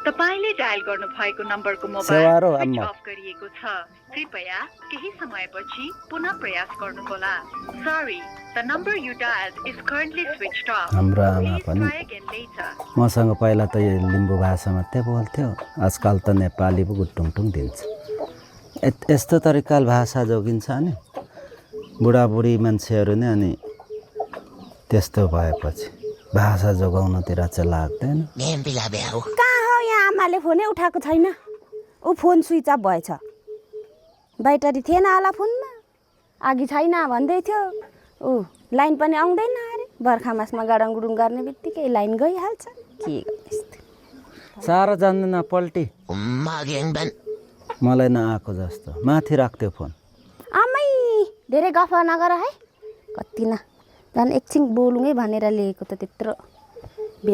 तपाईले डायल गर्नु भएको नम्बरको मोबाइल सेवारो स्विच अम्मा अफ गरिएको छ कृपया केही समयपछि पुनः प्रयास गर्नुहोला sorry the number you dialled is currently switched of हाम्रो आमा प्लिज पनि ट्राई अगेन लेटर मसँग पहिला त यो लिम्बू भाषा मात्रै बोल्थ्यो आजकल त नेपाली पो गुटुङटुङ दिन्छ यस्तो तरिकाले भाषा जोगिन्छ नि बुढाबुढी मान्छेहरू नै अनि त्यस्तो भएपछि भाषा जोगाउनतिर चाहिँ लाग्दैन कहाँ हो यहाँ आमाले फोनै उठाएको छैन ऊ फोन स्विच अफ भएछ ब्याट्री थिएन होला फोनमा आगी छैन भन्दै थियो ऊ लाइन पनि आउँदैन अरे बर्खा मासमा गाडाङगुडुङ गर्ने बित्तिकै लाइन गइहाल्छ के गर्ने साह्रो जान्दैन पल्टी मलाई नआएको जस्तो माथि राख्थ्यो फोन आमै धेरै गफ नगर है कति न झन् एकछिन बोलौँ है भनेर लिएको त त्यत्रो